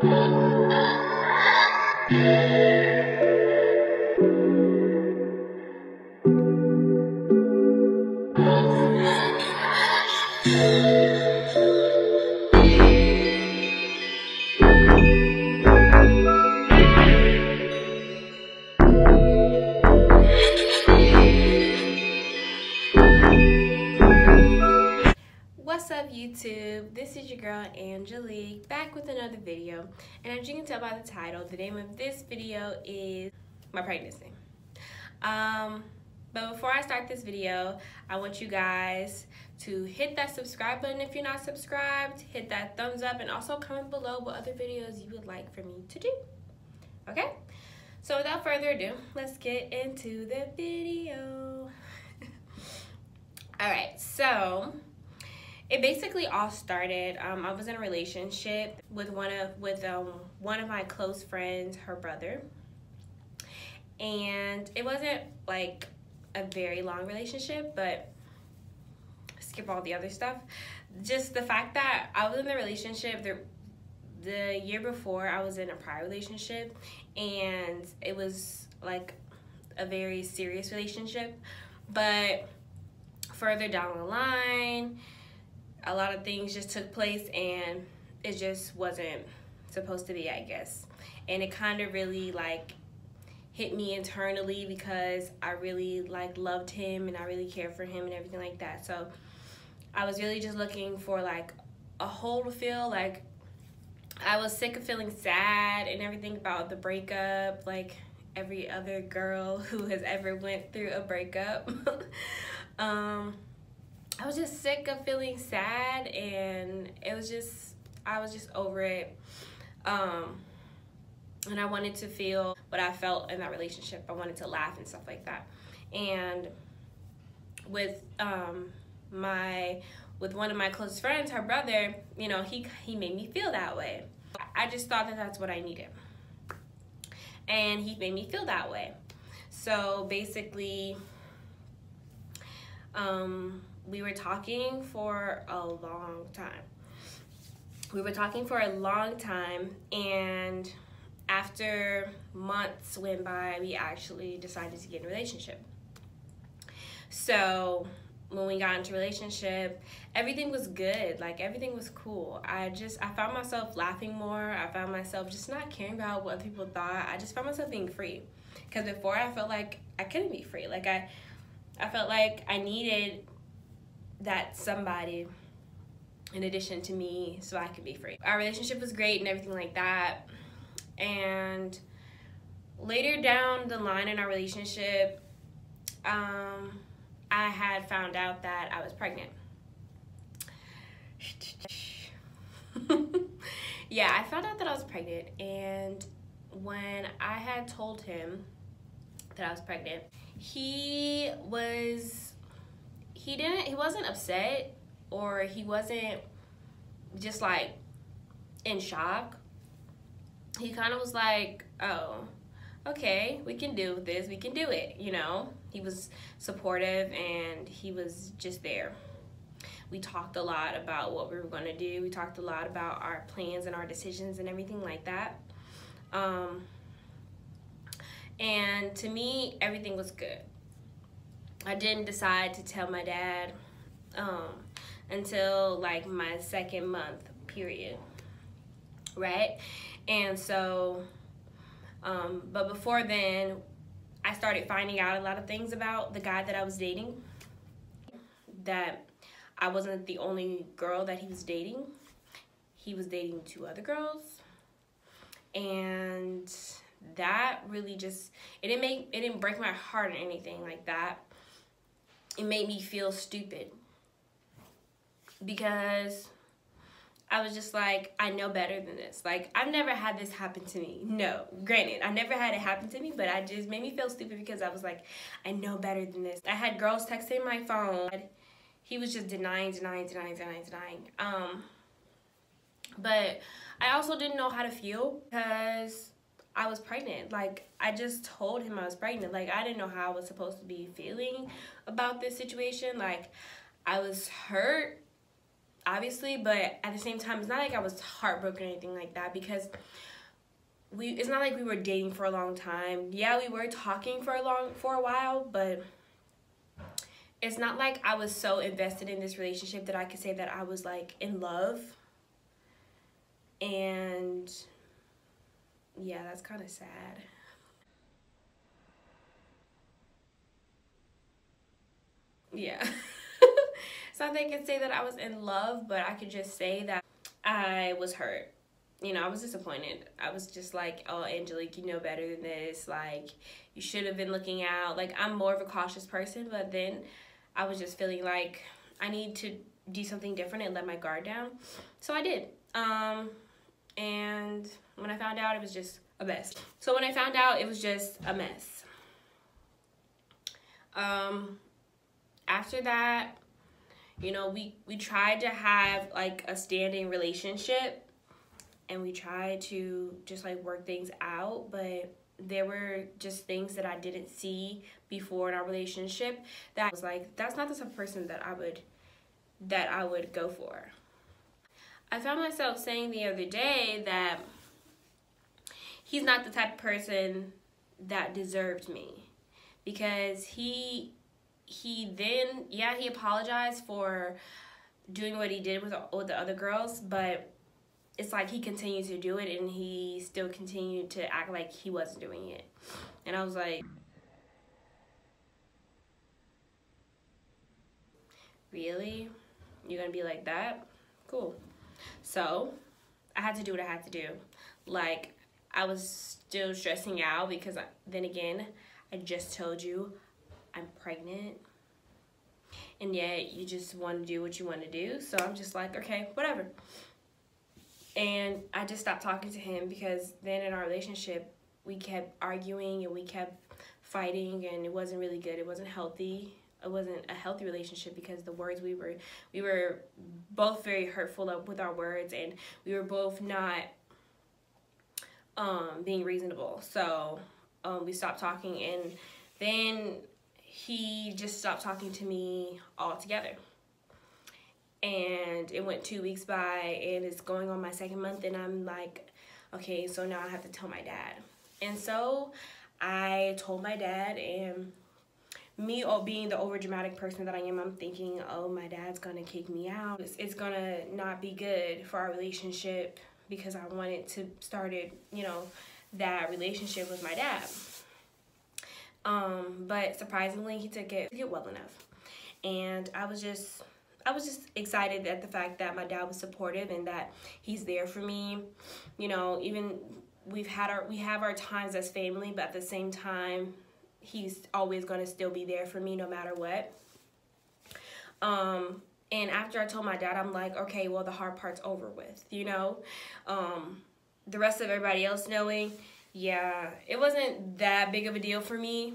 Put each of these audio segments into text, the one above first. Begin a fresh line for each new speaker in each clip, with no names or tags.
What's up, YouTube? This is your girl Angelique, back with another video, and as you can tell by the title, the name of this video is my pregnancy. But before I start this video, I want you guys to hit that subscribe button if you're not subscribed, hit that thumbs up, and also comment below what other videos you would like for me to do. Okay? So without further ado, let's get into the video. Alright, so it basically all started, I was in a relationship with one of my close friends, her brother, and it wasn't like a very long relationship, but skip all the other stuff. Just the fact that I was in the relationship the year before, I was in a prior relationship, and it was like a very serious relationship, but further down the line, a lot of things just took place and it just wasn't supposed to be, I guess. And it kind of really like hit me internally because I really like loved him and I really cared for him and everything like that. So I was really just looking for like a hole to fill. Like I was sick of feeling sad and everything about the breakup, like every other girl who has ever went through a breakup. I was just sick of feeling sad, and I was just over it. And I wanted to feel what I felt in that relationship. I wanted to laugh and stuff like that. And with one of my closest friends, her brother, you know, he made me feel that way. I just thought that that's what I needed, and he made me feel that way. So basically, we were talking for a long time. And after months went by, we actually decided to get in a relationship. So when we got into a relationship, everything was good. Like everything was cool. I found myself laughing more. I found myself just not caring about what people thought. I just found myself being free. Because before, I felt like I couldn't be free. Like I felt like I needed that somebody in addition to me so I could be free. Our relationship was great and everything like that. And later down the line in our relationship, I had found out that I was pregnant. Yeah, I found out that I was pregnant, and when I had told him that I was pregnant, he wasn't upset, or he wasn't just like in shock. He kind of was like, oh, okay, we can do this, we can do it, you know. He was supportive and he was just there. We talked a lot about what we were going to do. We talked a lot about our plans and our decisions and everything like that. And to me, everything was good. I didn't decide to tell my dad until like my second month period, right? And so, but before then, I started finding out a lot of things about the guy that I was dating, that I wasn't the only girl that he was dating. He was dating 2 other girls, and that really just, it didn't break my heart or anything like that. It made me feel stupid because I was just like, I know better than this. Like, I've never had this happen to me. No, granted, I never had it happen to me, but I just made me feel stupid because I was like, I know better than this. I had girls texting my phone. He was just denying. But I also didn't know how to feel because I was pregnant. Like, I just told him I was pregnant. Like, I didn't know how I was supposed to be feeling about this situation. Like, I was hurt. obviously, but at the same time, it's not like I was heartbroken or anything like that, because it's not like we were dating for a long time. Yeah, we were talking for a while, but it's not like I was so invested in this relationship that I could say that I was like in love. And yeah, that's kind of sad. Yeah. It's not that I can say that I was in love, but I could just say that I was hurt. You know, I was disappointed. I was just like, oh, Angelique, you know better than this. Like, you should have been looking out. Like, I'm more of a cautious person, but then I was just feeling like I need to do something different and let my guard down. So I did. And when I found out, it was just a mess. So when I found out, it was just a mess. After that, you know, we tried to have like a standing relationship, and we tried to just like work things out, but there were just things that I didn't see before in our relationship that I was like, that's not the type of person that I would go for. I found myself saying the other day that he's not the type of person that deserved me, because he then, yeah, he apologized for doing what he did with the other girls, but it's like he continued to do it, and he still continued to act like he wasn't doing it. And I was like, really? You're gonna be like that? Cool. So I had to do what I had to do. Like, I was still stressing out because then again, I just told you I'm pregnant, and yet you just want to do what you want to do. So I'm just like, okay, whatever. And I just stopped talking to him, because then in our relationship, we kept arguing and we kept fighting, and it wasn't really good. It wasn't healthy. It wasn't a healthy relationship, because the words we were both very hurtful with our words, and we were both not being reasonable. So we stopped talking, and then he just stopped talking to me altogether. And it went 2 weeks by, and it's going on my 2nd month, and I'm like, okay, so now I have to tell my dad. And so I told my dad, and me being the over dramatic person that I am, I'm thinking, oh, my dad's gonna kick me out. It's gonna not be good for our relationship, because I wanted to start it, you know, that relationship with my dad. But surprisingly, he took it well enough. And I was just excited at the fact that my dad was supportive and that he's there for me. You know, even we have our times as family, but at the same time, he's always going to still be there for me no matter what. And after I told my dad, I'm like, okay, well, the hard part's over with, you know. The rest of everybody else knowing, yeah, it wasn't that big of a deal for me,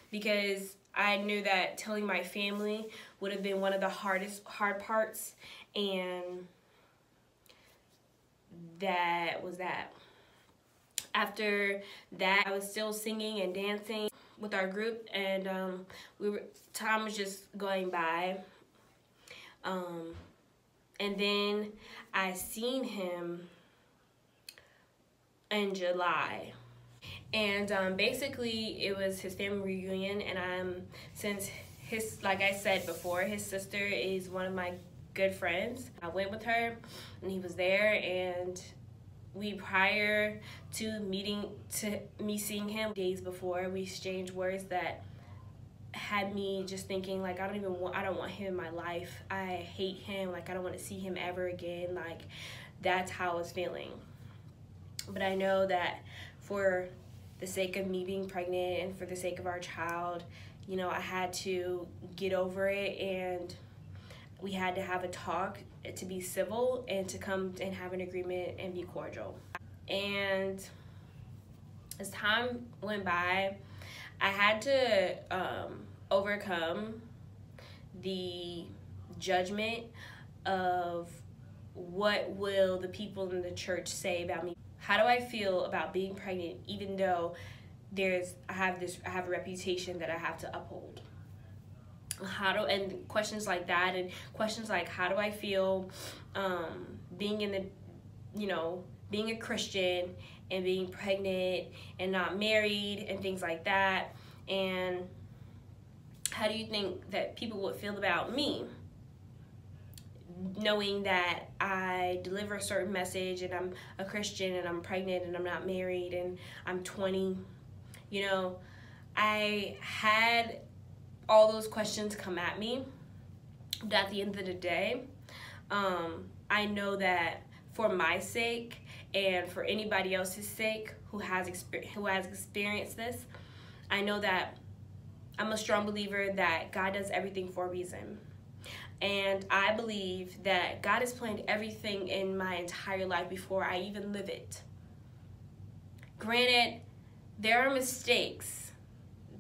because I knew that telling my family would have been one of the hard parts, and that was that. After that, I was still singing and dancing with our group, and time was just going by. And then I seen him in July. And basically, it was his family reunion, and since like I said before, his sister is one of my good friends. I went with her, and he was there, and prior to me seeing him days before, we exchanged words that had me just thinking, like, I don't want him in my life. I hate him. Like, I don't want to see him ever again. Like, that's how I was feeling. But I know that for the sake of me being pregnant and for the sake of our child, you know, I had to get over it, and we had to have a talk to be civil and to come and have an agreement and be cordial. And as time went by, I had to overcome the judgment of what will the people in the church say about me. How do I feel about being pregnant, even though I have a reputation that I have to uphold? and questions like that, and questions like how do I feel being in the, being a Christian and being pregnant and not married and things like that, and how do you think that people would feel about me knowing that I deliver a certain message and I'm a Christian and I'm pregnant and I'm not married and I'm 20. I had all those questions come at me, but at the end of the day, I know that for my sake and for anybody else's sake who has experienced this, I know that I'm a strong believer that God does everything for a reason. And I believe that God has planned everything in my entire life before I even live it. Granted, there are mistakes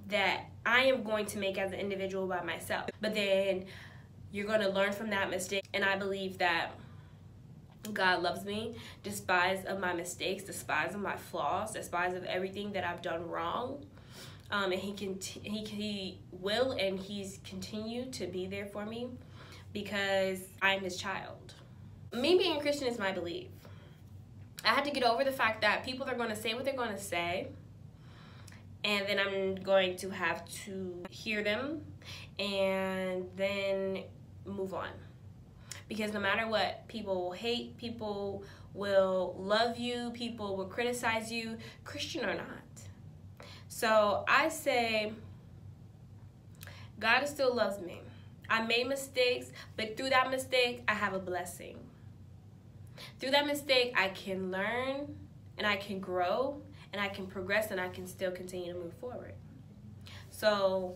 that I am going to make as an individual by myself, but then you're going to learn from that mistake. And I believe that God loves me despite of my mistakes, despite of my flaws, despite of everything that I've done wrong. And he will and he's continued to be there for me because I'm his child. Me being a Christian is my belief. I had to get over the fact that people are going to say what they're going to say, and then I'm going to have to hear them and then move on. Because no matter what, people will hate, people will love you, people will criticize you, Christian or not. So I say, God still loves me. I made mistakes, but through that mistake, I have a blessing. Through that mistake, I can learn, and I can grow, and I can progress, and I can still continue to move forward. So,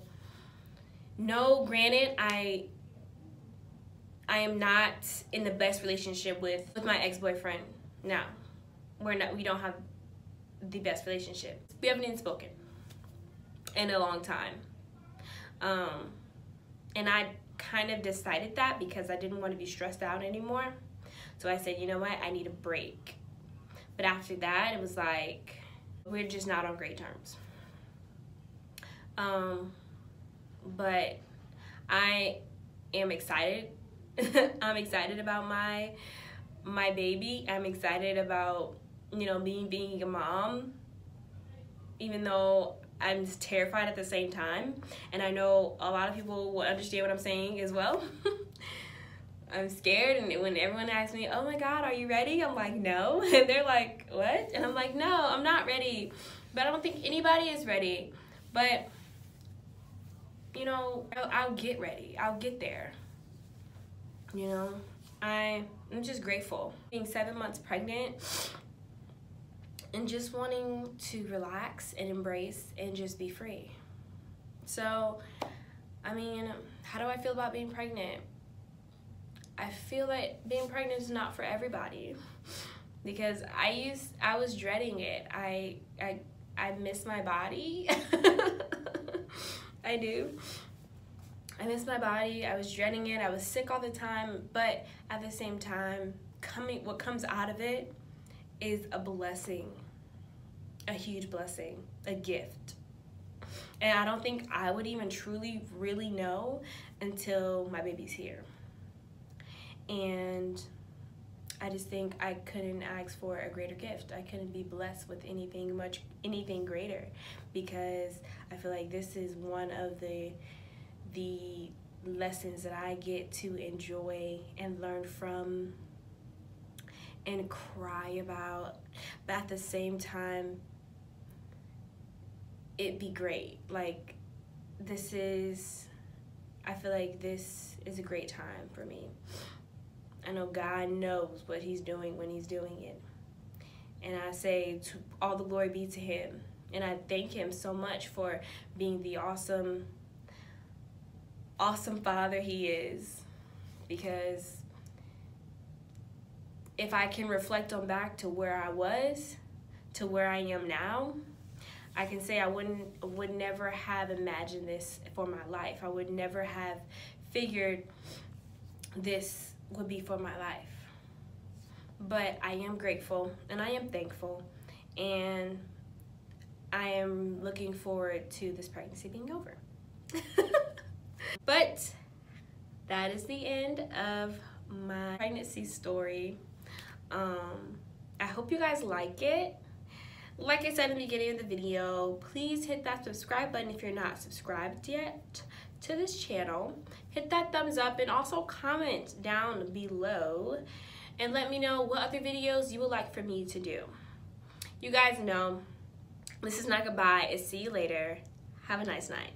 no, granted, I am not in the best relationship with my ex-boyfriend now. We don't have the best relationship. We haven't even spoken in a long time. And I kind of decided that because I didn't want to be stressed out anymore. So I said, you know what, I need a break. But after that, it was like, we're just not on great terms. But I am excited. I'm excited about my baby. I'm excited about, being a mom, even though I'm just terrified at the same time. And I know a lot of people will understand what I'm saying as well. I'm scared, and when everyone asks me, oh my God, are you ready? I'm like, no. And they're like, what? And I'm like, no, I'm not ready. But I don't think anybody is ready. But, I'll get ready. I'll get there. I'm just grateful. Being 7 months pregnant and just wanting to relax and embrace and just be free. So, how do I feel about being pregnant? I feel like being pregnant is not for everybody because I was dreading it. I miss my body. I do. I miss my body. I was dreading it. I was sick all the time, but at the same time, what comes out of it is a blessing, a huge blessing, a gift. And I don't think I would even truly, really know until my baby's here. And I just think I couldn't ask for a greater gift. I couldn't be blessed with anything greater, because I feel like this is one of the lessons that I get to enjoy and learn from and cry about, but at the same time it be great. Like, I feel like this is a great time for me. I know God knows what he's doing when he's doing it. And I say, to all the glory be to him. And I thank him so much for being the awesome father he is. Because if I can reflect on back to where I was, to where I am now, I can say I would never have imagined this for my life. I would never have figured this would be for my life. But I am grateful and I am thankful, and I am looking forward to this pregnancy being over. But that is the end of my pregnancy story. I hope you guys like it. Like I said in the beginning of the video, please hit that subscribe button if you're not subscribed yet to this channel. Hit that thumbs up and also comment down below and let me know what other videos you would like for me to do. You guys know, this is not goodbye, it's see you later. Have a nice night.